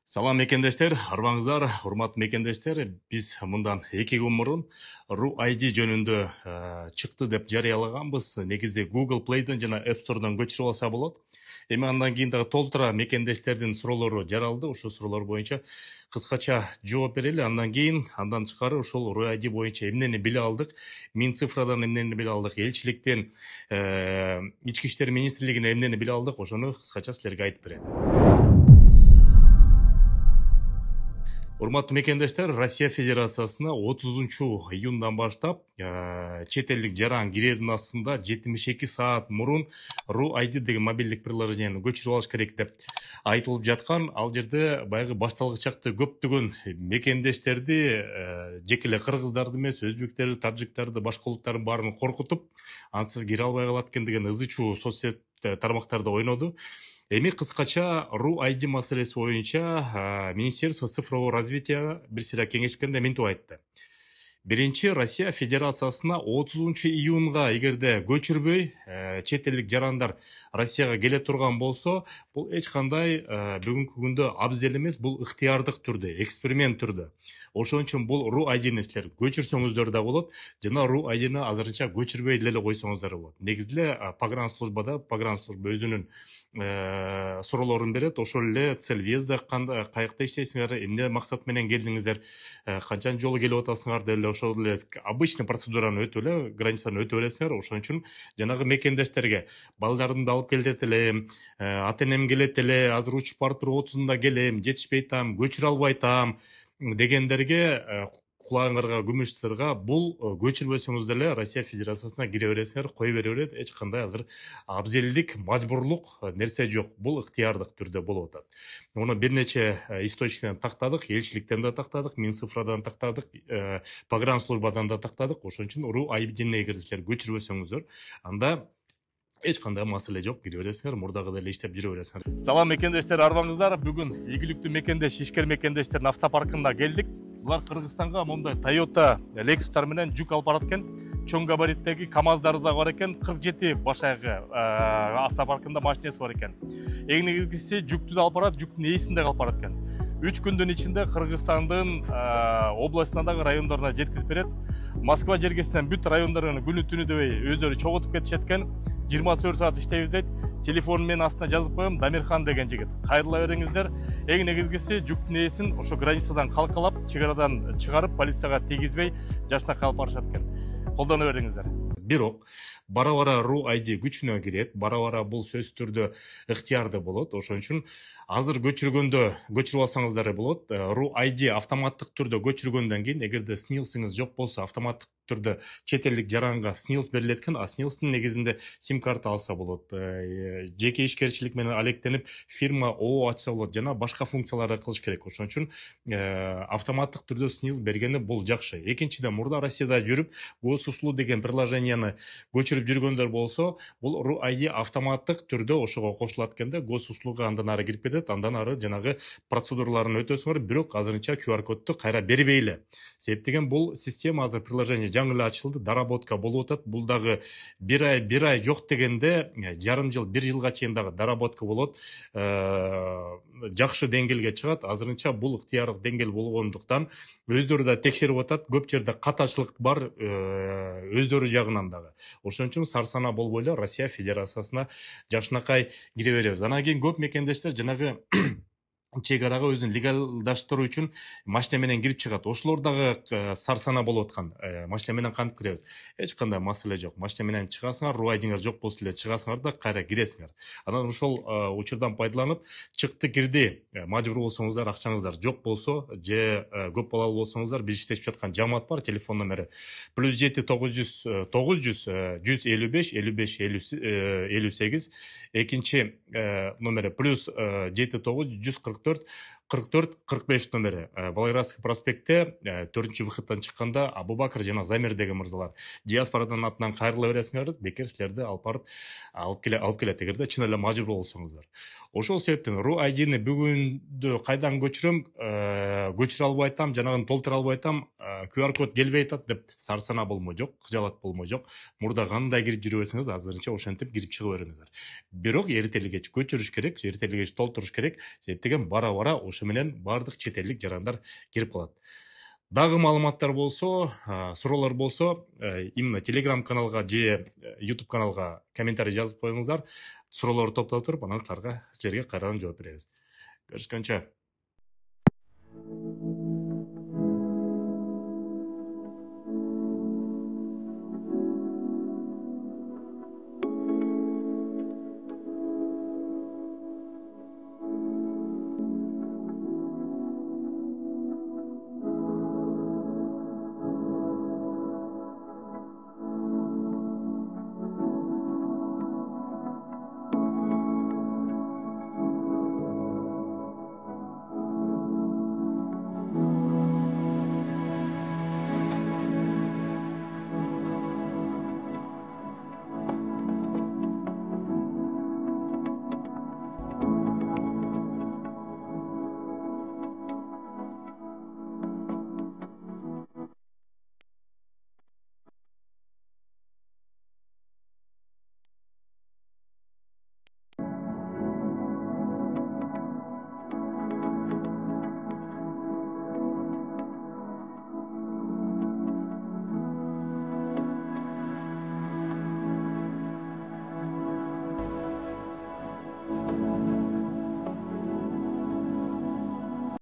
Салам мекендештер, арбаңыздар, урматтуу мекендештер. Биз мындан 2 күн мурун RUID жөнүндө чыкты деп жарыялаганбыз. Негизи Google Play'ден жана App Store'дан көчүрүп алса болот. Эми андан кийин дагы толтура мекендештердин суроолору жаралды. Ошол суроолор боюнча кыскача жооп берели. Андан кийин андан тышкары ошол RUID боюнча эмнени биле алдык, Минцифрадан эмнени биле алдык, элчиликтен, Ички иштер министрлигинен эмнени биле алдык, ошону кыскача силерге айтып берем. Урматтуу мекендештер, Россия Федерациясына 30 июндан баштап чет элдик жаран кирердин астында 72 саат мурун RUID деген мобилдик приложениени көчүрүп алыш керек деп айтылып жаткан. Ал жерде баягы башталгычакты көптөгөн мекендештерди, жеке эле кыргыздарды эмес, өзбектерди, таджиктарды, башка улуттардын баарын коркутуп, ансыз кире албай калат экен деген ызы чуу соцсет тармактарда ойноду. Эми кыскача RUID маселеси боюнча Министерство цифрового развития бир сыйра кеңешкенде мынтип айтты. Биринчи, Россия Федерациясына 30 июнга эгерде көчүрбөй чет элдик жарандар Россияга келе турган болсо, бул эч кандай бүгүнкү күндө абзел эмес, бул ыктыярдык түрдө, эксперимент түрдө. Ошон үчүн бул RUID-ни силер көчүрсөңүздөр да болот, жана RUID-ни азырынча көчүрбөй деле койсоңуздар болот. Негизи эле погранслужба өзүнүн суроолорун берет. Ошол эле цель въезда каякта иштейсиңер, эмне максат менен келдиңиздер, канчанчы жолу келип атасыңар деп эле ошол эле обычный процедураны өтүп эле, границаны өтүп элесиңер. Ошон үчүн жанагы мекендештерге балдарымды алып келет элем, ата энем келет эле, азыр учуп барып туруп 30-унда келем, жетишпей атам, көчүрө албай атам дегендерге кулагыңарга күмүш сырга, бул көчүрбөсөңүз деле Россия Федерациясына кире бересиңер, кое бере берет. Эч кандай азыр абзелдик, мажбурлук нерсе жок. Бул ыктыярдык түрдө болуп атат. Муну бир нече источниктен тактадык, элчиликтен да тактадык, Минцифрадан тактадык, погранслужбадан да тактадык. Ошон үчүн RUID-ни эгер силер көчүрбөсөңүздөр, анда эч кандай маселе жок, кире бересиңер, мурдагы деле иштеп жүрө бересиңер. Салам мекендештер, арбаңыздар. Бүгүн ийгиликтүү мекендеш, ишкер мекендештердин автопаркына келдик. Булар Кыргызстанга мондай Toyota Lexustар менен жүк алып барат экен. Чоң габариттеги КамАЗдары да бар экен. 47 башайгы автопаркында машинеси бар экен. Эң негизгиси жүктү да алып барат, жүктүн ээсин да алып барат экен. 3 күндүн ичинде Кыргызстандын областындагы райондоруна жеткизип берет. Москва жергесинен бүт райондорун күнү түнү дебей өздөрү чогултуп кетишет экен. 24 саат иштейбиз дейт. Телефонун мен астына жазып коем, Дамирхан деген жигит. Кайрыла бериңиздер. Эң негизгиси жүктүн ээсин ошо границадан калкалап, чыгарадан чыгарып, полицияга тийгизбей жашына калып барышат экен. Колдоно бериңиздер. Бирок бара-бара RUID күчүнө кирет, бара-бара бул сөзсүз түрдө ыктыярды болот. Ошон үчүн азыр көчүрүп алсаңыздар болот. RUID автоматтык түрдө көчүргөндөн кийин, эгерде снилсиңиз жок болсо, автоматтык түрдө чет элдик жаранга снилс берилет экен. А снилстын негизинде сим карта алса болот, жеке ишкерчилик менен алектенип фирма ООО ачса болот, жана башка функцияларды кылыш керек. Ошон үчүн автоматтык түрдө снилс бергени бул жакшы. Экинчиден, мурда Россияда жүрүп госуслуг деген приложенияны көчүрүп жүргөндөр болсо, бул RUID автоматтык түрдө ошого кошулат экенде, госуслугга андан ары кирип кетет, андан ары жанагы процедураларын өтөсүңөр, бирок азырынча QR кодду кайра бербей эле. Себеп деген бул система азыр приложение жаңы эле ачылды, доработка болуп атат. Бул дагы бир ай жок дегенде жарым жыл, 1 жылга чейин дагы доработка болот. Жакшы деңгээлге чыгат. Азырынча бул ыктыярдык деңгээл болгондуктан өздөрү да текшерип атат. Көп жерде катачылык бар өздөрү жагынан дагы. Ошон үчүн сарсана болбой эле Россия Федерациясына жакшынакай кире беребиз. Анан кийин көп мекендештер жанагы чек арага өзүн легалдаштыруу үчүн машина менен кирип чыгат. Ошолор дагы сарсана болуп аткан. Машина менен кантип киребиз? Эч кандай маселе жок. Машина менен чыгасыңар, RUID-ңар жок болсо эле чыгасыңар да кайра киресиңер. Анан ошол учурдан пайдаланып, чыкты кирди, мажбур болсоңуздар, акчаңыздар жок болсо, же көп балалуу болсоңуздар, биз иштешип жаткан жамаат бар, телефон номери +7 900 900 155 55 58. Экинчи номери +7 900 144 45 номери. Волгоградский проспектте 4-выходтан чыкканда Абубакыр жана Замир деген мырзалар диаспорадан атынан кайрыла бересиңер, бекер силерди алып келет, эгерде чын эле мажбур болсоңуздар. Ошол себептен RUID-ни бүгүндө кайдан көчүрөм, көчүрө албай атам, жанагын толтура албай атам, QR код келбей атат деп сарсана болмо жок, кыжалат болмо жок. Мурда кандай кирип жүрө берсеңиз азырынча ошентип кирип чыга бериңиздер. Бирок эртели кеч көчүрүш керек, эртели кеч толтуруш керек. Себеп деген бара ошо менен баардык чет элдик жарандар кирип калат. Дагы маалыматтар болсо, суроолор болсо, именно Telegram каналга же YouTube каналга комментарий жазып коюңуздар. Суроолорду топтоп туруп, анан силерге кайрадан жооп беребиз. Görüşкөнчө.